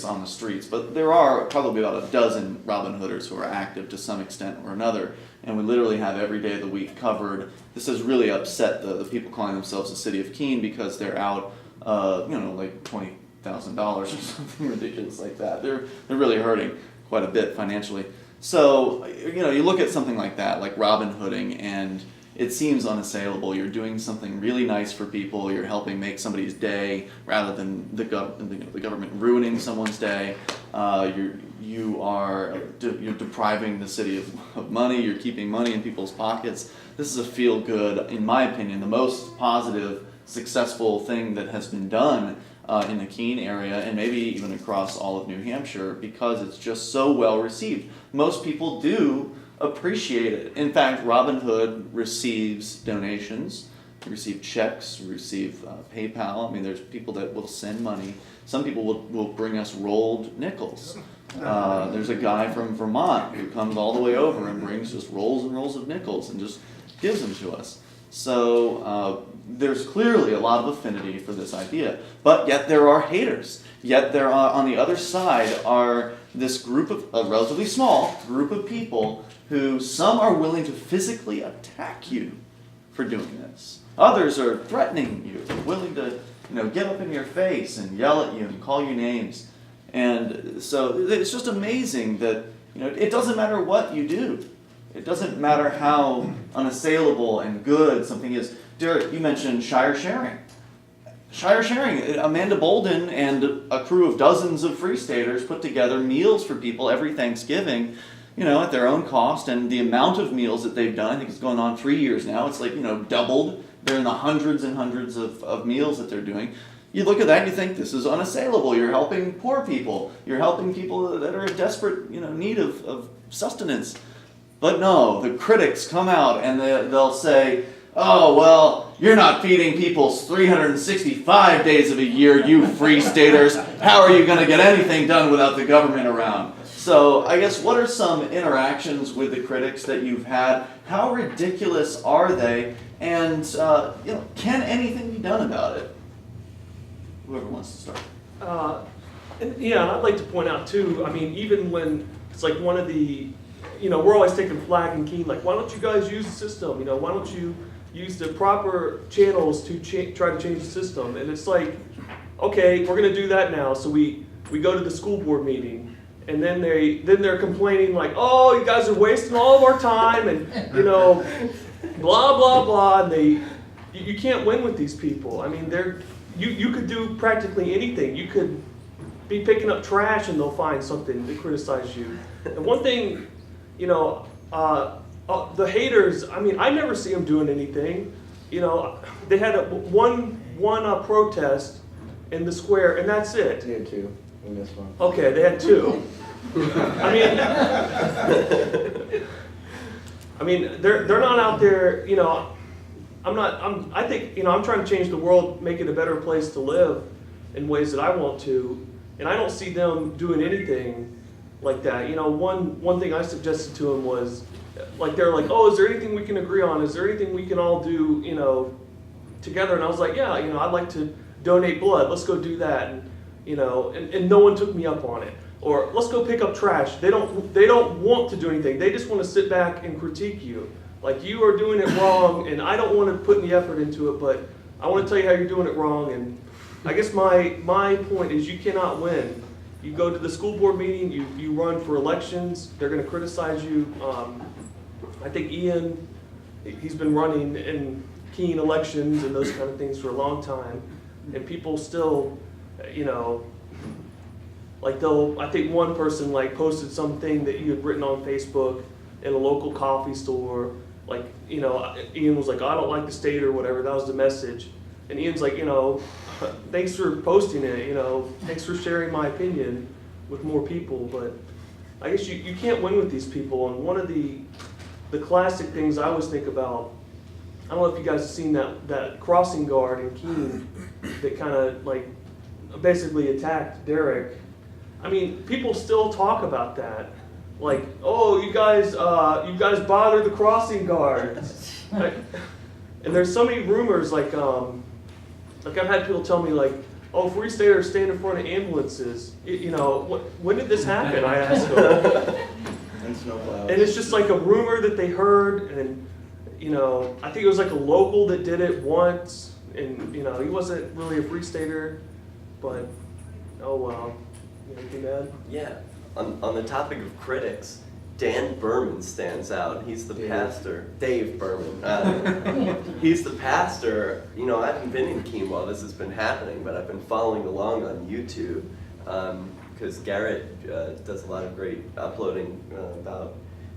on the streets, but there are probably about a dozen Robin Hooders who are active to some extent or another, and we literally have every day of the week covered. This has really upset the people calling themselves the City of Keene because they're out, like $20,000 or something ridiculous like that. They're really hurting quite a bit financially. So, you look at something like that, like Robin Hooding, and it seems unassailable. You're doing something really nice for people. You're helping make somebody's day rather than the government ruining someone's day. You're depriving the city of money. You're keeping money in people's pockets. This is a feel-good, in my opinion, the most positive, successful thing that has been done in the Keene area and maybe even across all of New Hampshire because it's just so well received. Most people do appreciate it. In fact, Robin Hood receives donations, receive checks, receive PayPal. I mean, there's people that will send money. Some people will bring us rolled nickels. There's a guy from Vermont who comes all the way over and brings just rolls and rolls of nickels and just gives them to us. So there's clearly a lot of affinity for this idea, but yet there are haters. Yet there are, on the other side, are this group of, a relatively small group of people who some are willing to physically attack you for doing this. Others are threatening you, willing to get up in your face and yell at you and call you names. And so it's just amazing that it doesn't matter what you do. It doesn't matter how unassailable and good something is. Derrick, you mentioned Shire Sharing. Shire Sharing, Amanda Bolden and a crew of dozens of Free Staters put together meals for people every Thanksgiving, at their own cost, and the amount of meals that they've done, I think it's going on 3 years now, it's doubled. They're in the hundreds and hundreds of meals that they're doing. You look at that and you think, this is unassailable. You're helping poor people. You're helping people that are in desperate need of sustenance. But no, the critics come out and they'll say, oh, well, you're not feeding people 365 days of a year, you Free Staters. How are you going to get anything done without the government around? So I guess what are some interactions with the critics that you've had? How ridiculous are they? And can anything be done about it? Whoever wants to start. And I'd like to point out too, even when it's like one of the, we're always taking flag and Keene, like, why don't you guys use the system? Why don't you use the proper channels to try to change the system? And it's like, okay, we're going to do that now. So we go to the school board meeting, and then they're complaining like, oh, you guys are wasting all of our time, and blah blah blah. And you can't win with these people. You could do practically anything. You could be picking up trash, and they'll find something to criticize you. And one thing, the haters, I never see them doing anything. They had one protest in the square, and that's it. They had two in this one. Okay, they had two. They're not out there, I'm trying to change the world, make it a better place to live in ways that I want to, and I don't see them doing anything like that. One thing I suggested to them was, they're like, oh, is there anything we can agree on? Is there anything we can all do, together? And I was like, yeah, I'd like to donate blood. Let's go do that. And no one took me up on it. Or let's go pick up trash. They don't want to do anything. They just want to sit back and critique you. Like, you are doing it wrong, and I don't want to put any effort into it, but I want to tell you how you're doing it wrong. And I guess my point is, you cannot win. You go to the school board meeting, you run for elections, they're going to criticize you. I think Ian, he's been running in Keene elections and those kind of things for a long time, and people still, I think one person posted something that you had written on Facebook in a local coffee store, Ian was like, I don't like the state or whatever, that was the message. And Ian's like, thanks for posting it, thanks for sharing my opinion with more people. But I guess you can't win with these people. And one of the classic things I always think about, I don't know if you guys have seen that crossing guard in Keene that kind of basically attacked Derrick. People still talk about that. Like, oh, you guys bother the crossing guard. And there's so many rumors, I've had people tell me oh, Free Staters stand in front of ambulances. When did this happen? I asked them. And snowplows. And it's just like a rumor that they heard, and I think it was like a local that did it once, and he wasn't really a Free Stater, but oh well. Anything bad? Yeah. On the topic of critics, Dan Berman stands out. He's the pastor. Dave Berman. He's the pastor. I haven't been in Keene while this has been happening, but I've been following along on YouTube because Garret does a lot of great uploading about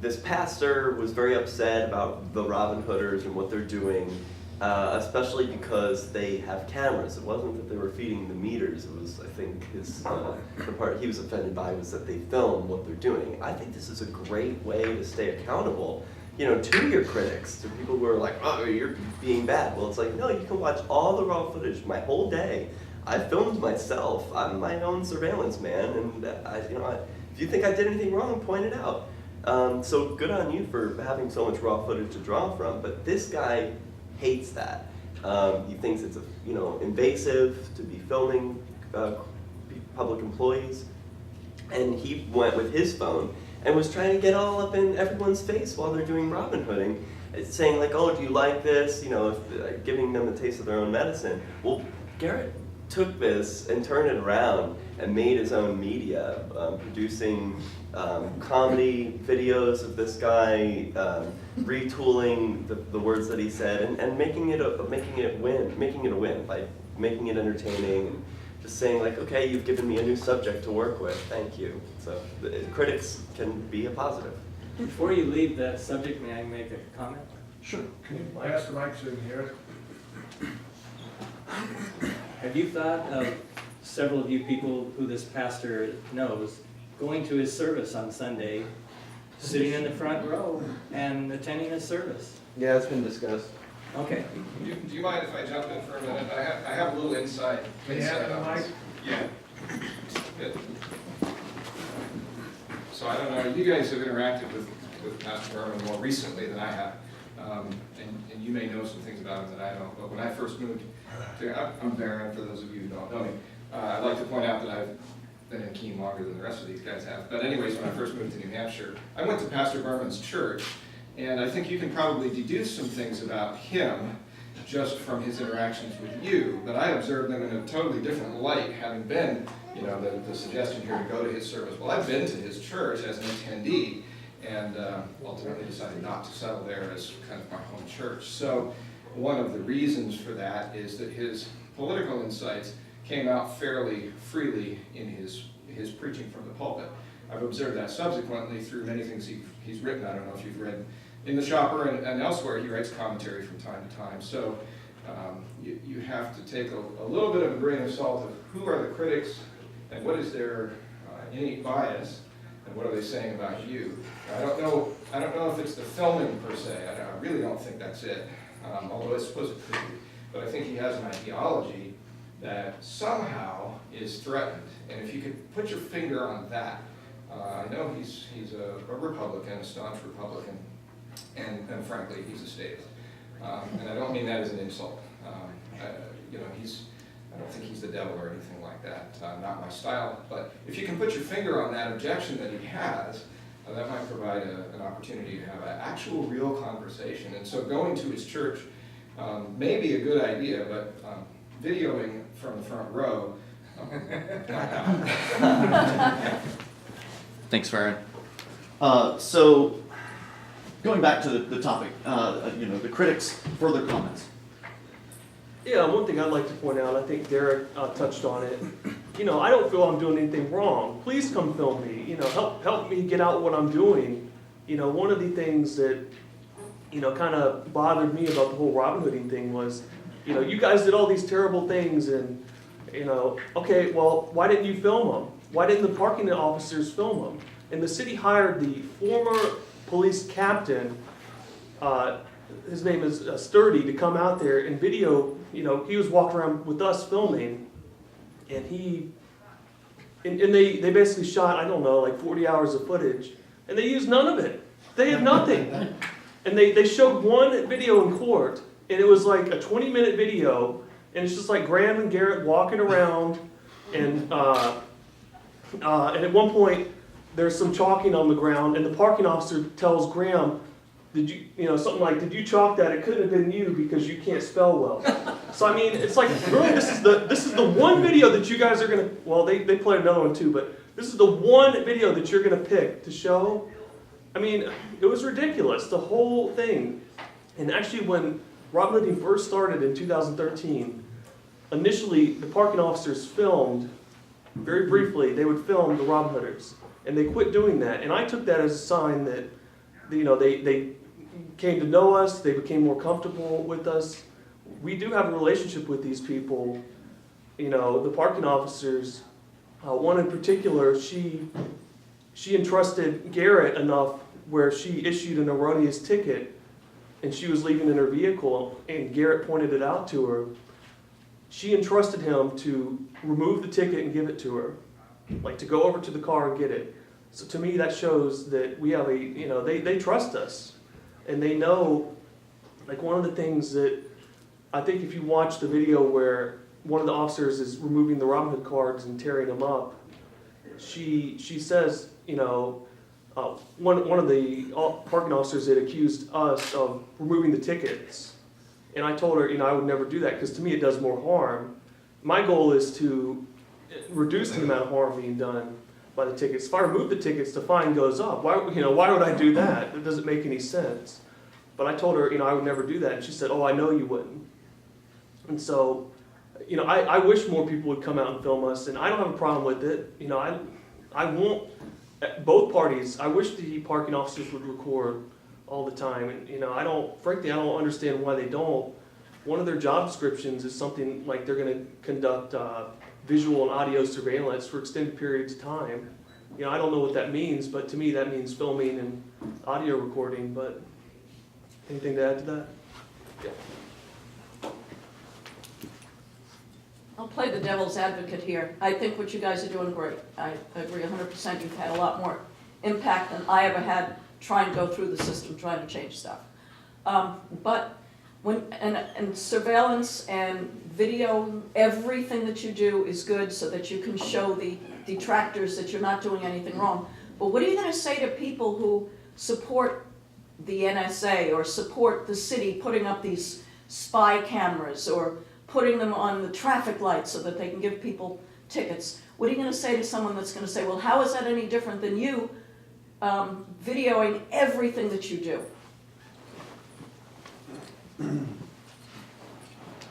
this pastor was very upset about the Robin Hooders and what they're doing, especially because they have cameras. It wasn't that they were feeding the meters. It was, I think, the part he was offended by was that they film what they're doing. I think this is a great way to stay accountable, to your critics, to people who are like, oh, you're being bad. Well, it's like, no, you can watch all the raw footage, my whole day. I filmed myself. I'm my own surveillance man, and if you think I did anything wrong, point it out. So good on you for having so much raw footage to draw from. But this guy hates that. He thinks it's invasive to be filming public employees, and he went with his phone and was trying to get all up in everyone's face while they're doing Robin Hooding, saying like, "Oh, do you like this?" Giving them a taste of their own medicine. Well, Garret took this and turned it around and made his own media, producing comedy videos of this guy, retooling the words that he said, and making it a win by making it entertaining, and just saying like, okay, you've given me a new subject to work with, thank you. So critics can be a positive. Before you leave that subject, may I make a comment? Sure. Can you pass the mic so you can hear it? Have you thought of several of you people who this pastor knows going to his service on Sunday, sitting in the front row and attending his service? Yeah, it's been discussed. Okay. Do you mind if I jump in for a minute? I have a little insight. Can you have the mic? Yeah. Good. So I don't know, you guys have interacted with Pastor Berman more recently than I have. And you may know some things about him that I don't, but when I first moved to, I'm Darren, for those of you who don't know me. I'd like to point out that I've been in Keene longer than the rest of these guys have. But anyways, when I first moved to New Hampshire, I went to Pastor Berman's church, and I think you can probably deduce some things about him just from his interactions with you, but I observed them in a totally different light, having been, the suggestion here to go to his service. Well, I've been to his church as an attendee, and ultimately decided not to settle there as kind of my home church. So one of the reasons for that is that his political insights came out fairly freely in his preaching from the pulpit. I've observed that subsequently through many things he's written. I don't know if you've read in the Shopper and elsewhere, he writes commentary from time to time. So you have to take a little bit of a grain of salt of who are the critics and what is their innate bias and what are they saying about you. I don't know if it's the filming per se. I really don't think that's it, although I suppose it could be. But I think he has an ideology that somehow is threatened. And if you could put your finger on that, I know he's a Republican, a staunch Republican, and frankly, he's a statist. And I don't mean that as an insult. I don't think he's the devil or anything like that. Not my style. But if you can put your finger on that objection that he has, that might provide an opportunity to have an actual, real conversation. And so going to his church may be a good idea, but videoing from the front row, Thanks, Farron. So, going back to the topic, the critics' further comments. Yeah, one thing I'd like to point out, I think Derrick touched on it. I don't feel I'm doing anything wrong. Please come film me. Help me get out what I'm doing. One of the things that, kind of bothered me about the whole Robin Hooding thing was, you guys did all these terrible things and, okay, well, why didn't you film them? Why didn't the parking officers film them? And the city hired the former police captain, his name is Sturdy, to come out there and video. He was walking around with us filming, and they basically shot, I don't know, like 40 hours of footage, and they used none of it. They had nothing. And they showed one video in court, and it was like a 20-minute video, and it's just like Graham and Garrett walking around, and at one point there's some chalking on the ground, and the parking officer tells Graham, did you, something like, did you chalk that? It couldn't have been you because you can't spell well. So I mean, it's like, really, this is the one video that you guys are gonna, well, they played another one too, but this is the one video that you're gonna pick to show. I mean, it was ridiculous, the whole thing. And actually, when Robin Hooding first started in 2013, initially the parking officers filmed, very briefly, they would film the Robin Hooders, and they quit doing that. And I took that as a sign that, they came to know us, they became more comfortable with us. We do have a relationship with these people. The parking officers, one in particular, she entrusted Garret enough where she issued an erroneous ticket, and she was leaving in her vehicle, and Garret pointed it out to her. She entrusted him to remove the ticket and give it to her, like to go over to the car and get it. So to me, that shows that we have they trust us, and they know, like one of the things that I think if you watch the video where one of the officers is removing the Robin Hood cards and tearing them up, she says, one of the parking officers had accused us of removing the tickets, and I told her, I would never do that because to me it does more harm. My goal is to reduce the amount of harm being done by the tickets. If I remove the tickets, the fine goes up. Why would I do that? It doesn't make any sense. But I told her, I would never do that, and she said, "Oh, I know you wouldn't." And so, I wish more people would come out and film us, and I don't have a problem with it. I won't. Both parties, I wish the parking officers would record all the time, and I don't understand why they don't. One of their job descriptions is something like they're going to conduct visual and audio surveillance for extended periods of time. I don't know what that means, but to me that means filming and audio recording. But anything to add to that? Yeah. I'll play the devil's advocate here. I think what you guys are doing great. I agree 100%. You've had a lot more impact than I ever had trying to go through the system, trying to change stuff. But and surveillance and video, everything that you do is good so that you can show the detractors that you're not doing anything wrong. But what are you going to say to people who support the NSA or support the city putting up these spy cameras or putting them on the traffic lights so that they can give people tickets? What are you going to say to someone that's going to say, well, how is that any different than you videoing everything that you do?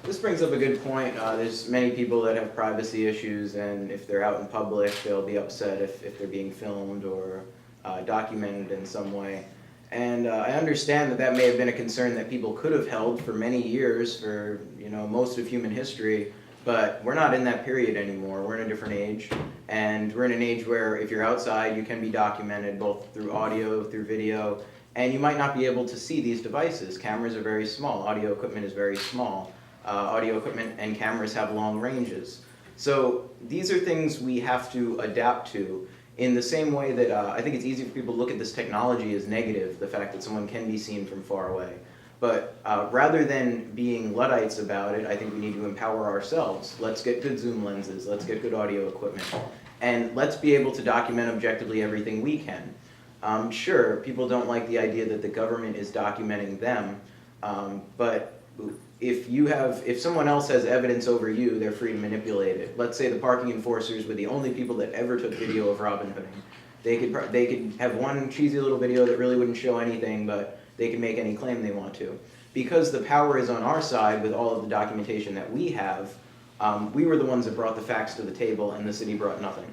This brings up a good point. There's many people that have privacy issues, and if they're out in public, they'll be upset if they're being filmed or documented in some way. And I understand that may have been a concern that people could have held for many years, for most of human history, but we're not in that period anymore. We're in a different age, and we're in an age where if you're outside, you can be documented both through audio, through video, and you might not be able to see these devices. Cameras are very small. Audio equipment is very small. Audio equipment and cameras have long ranges. So these are things we have to adapt to in the same way that I think it's easy for people to look at this technology as negative, the fact that someone can be seen from far away. But rather than being Luddites about it, I think we need to empower ourselves. Let's get good zoom lenses. Let's get good audio equipment. And let's be able to document objectively everything we can. Sure, people don't like the idea that the government is documenting them, but if someone else has evidence over you, they're free to manipulate it. Let's say the parking enforcers were the only people that ever took video of Robin Hooding. They could have one cheesy little video that really wouldn't show anything, but they can make any claim they want to. Because the power is on our side with all of the documentation that we have, we were the ones that brought the facts to the table, and the city brought nothing.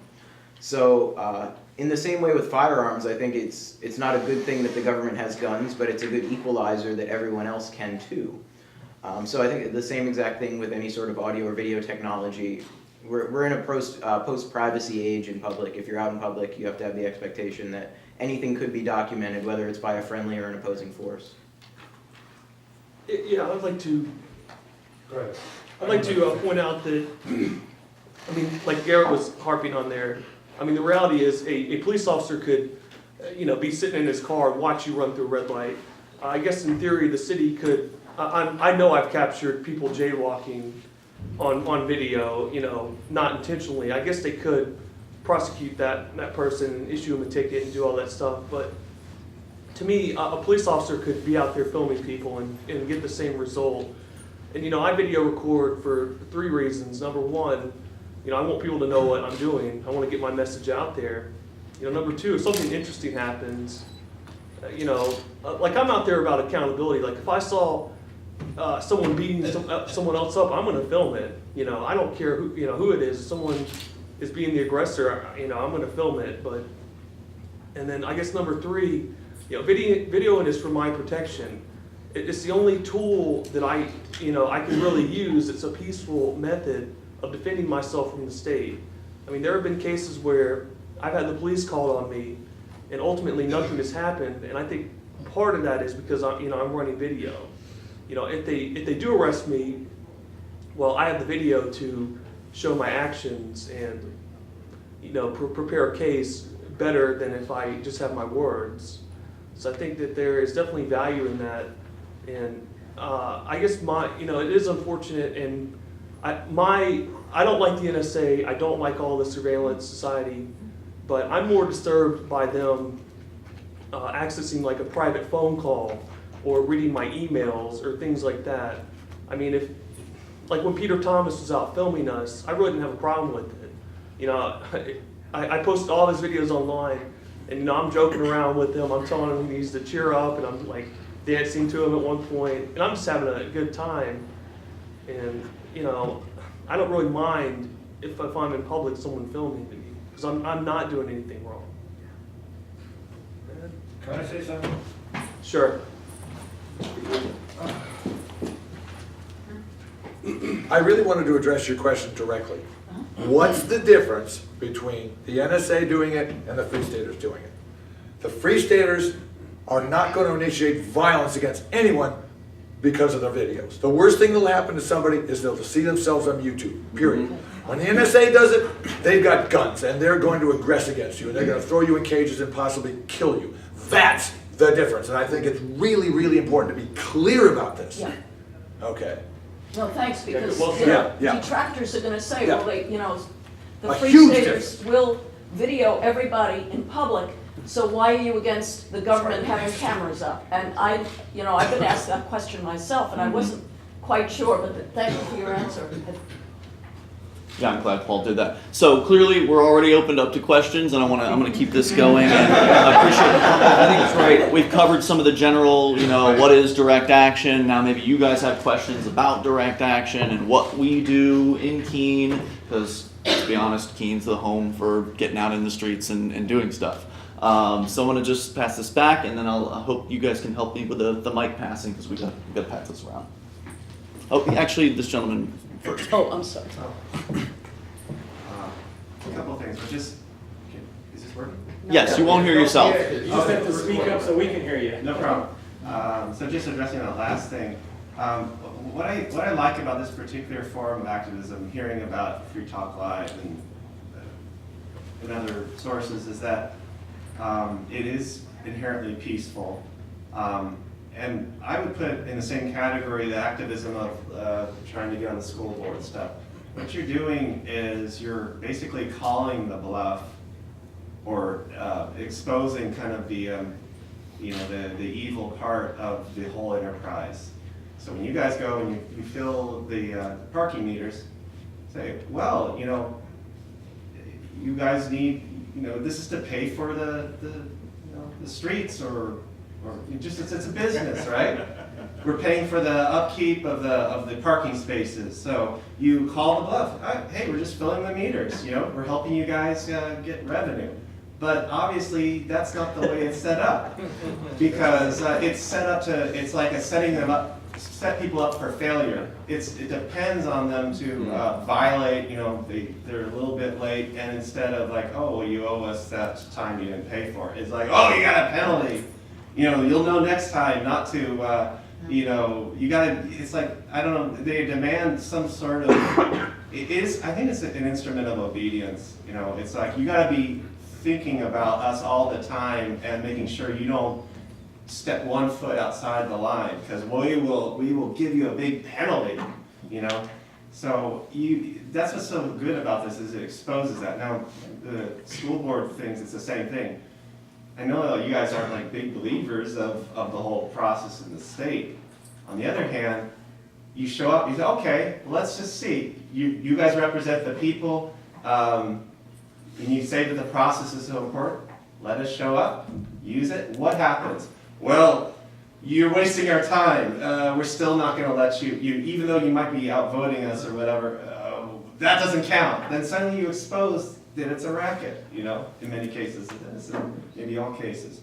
So in the same way with firearms, I think it's not a good thing that the government has guns, but it's a good equalizer that everyone else can too. So I think the same exact thing with any sort of audio or video technology. We're in a post-privacy age in public. If you're out in public, you have to have the expectation that anything could be documented, whether it's by a friendly or an opposing force. Yeah, I'd like to point out that, like Garret was harping on there, the reality is a police officer could, be sitting in his car and watch you run through a red light. I guess in theory the city could, I know I've captured people jaywalking on video, you know, not intentionally, I guess they could prosecute that person and issue them a ticket and do all that stuff. But to me, a police officer could be out there filming people and get the same result. And you know, I video record for 3 reasons. Number one, you know, I want people to know what I'm doing. I want to get my message out there. You know, number 2, if something interesting happens, you know, like I'm out there about accountability. Like if I saw someone beating someone else up, I'm going to film it. You know, I don't care who it is. If someone is being the aggressor, you know, I'm going to film it. And then I guess number 3, you know, videoing is for my protection. It's the only tool that I can really use. It's a peaceful method of defending myself from the state. I mean, there have been cases where I've had the police called on me, and ultimately nothing has happened. And I think part of that is because I'm running video. You know, if they do arrest me, well, I have the video to show my actions and, you know, prepare a case better than if I just have my words. So I think that there is definitely value in that. And I guess it is unfortunate, and I don't like the NSA. I don't like all the surveillance society, but I'm more disturbed by them accessing like a private phone call or reading my emails or things like that. I mean, like when Peter Thomas was out filming us, I really didn't have a problem with it. You know, I posted all his videos online, and you know, I'm joking around with him. I'm telling him he needs to cheer up, and I'm like dancing to him at one point, and I'm just having a good time. And you know, I don't really mind if I'm in public, someone filming me, because I'm not doing anything wrong. Can I say something? Sure. I really wanted to address your question directly. What's the difference between the NSA doing it and the Free Staters doing it? The Free Staters are not going to initiate violence against anyone because of their videos. The worst thing that'll happen to somebody is they'll see themselves on YouTube, period. When the NSA does it, they've got guns and they're going to aggress against you and they're going to throw you in cages and possibly kill you. That's the difference, and I think it's really, really important to be clear about this. Yeah. Okay. No, thanks, because well, you know, yeah. detractors are gonna say, Yeah. well, the A Free huge Staters will video everybody in public, so why are you against the government having cameras up? And I've been asked that question myself, and I wasn't quite sure, but thank you for your answer. Yeah, I'm glad Paul did that. So clearly, we're already opened up to questions, and I'm gonna keep this going. And I appreciate the comment. I think it's great. We've covered some of the general, what is direct action. Now maybe you guys have questions about direct action and what we do in Keene, because let's be honest, Keene's the home for getting out in the streets and doing stuff. So I'm gonna just pass this back, and then I hope you guys can help me with the mic passing, because we got to pass this around. Oh, actually, this gentleman first. Oh, I'm sorry. A couple of things, but is this working? Yes, you won't hear yourself. You just have to speak up so we can hear you. No problem. So just addressing that last thing, what I like about this particular form of activism, hearing about Free Talk Live and other sources, is that it is inherently peaceful. And I would put in the same category the activism of trying to get on the school board and stuff. What you're doing is you're basically calling the bluff, or exposing kind of the evil part of the whole enterprise. So when you guys go and you fill the parking meters, say, well, you guys need, this is to pay for the streets, or just it's a business, right? We're paying for the upkeep of the parking spaces. So you call the bluff. Hey, we're just filling the meters. We're helping you guys get revenue. But obviously, that's not the way it's set up, because it's set up it's like set people up for failure. It depends on them to violate. They're a little bit late, and instead of like, oh, well, you owe us that time you didn't pay for, it's like, oh, you got a penalty. You'll know next time not to. You gotta, it's like, I don't know, they demand some sort of, I think it's an instrument of obedience. It's like, you gotta be thinking about us all the time and making sure you don't step one foot outside the line, because we will give you a big penalty, So that's what's so good about this, is it exposes that. Now, the school board thinks it's the same thing. I know that you guys aren't like big believers of the whole process in the state. On the other hand, you show up, you say, okay, let's just see. You guys represent the people, and you say that the process is so important. Let us show up, use it. What happens? Well, you're wasting our time. We're still not going to let you, even though you might be outvoting us or whatever, that doesn't count. Then suddenly you expose that it's a racket, in many cases, it is, maybe all cases.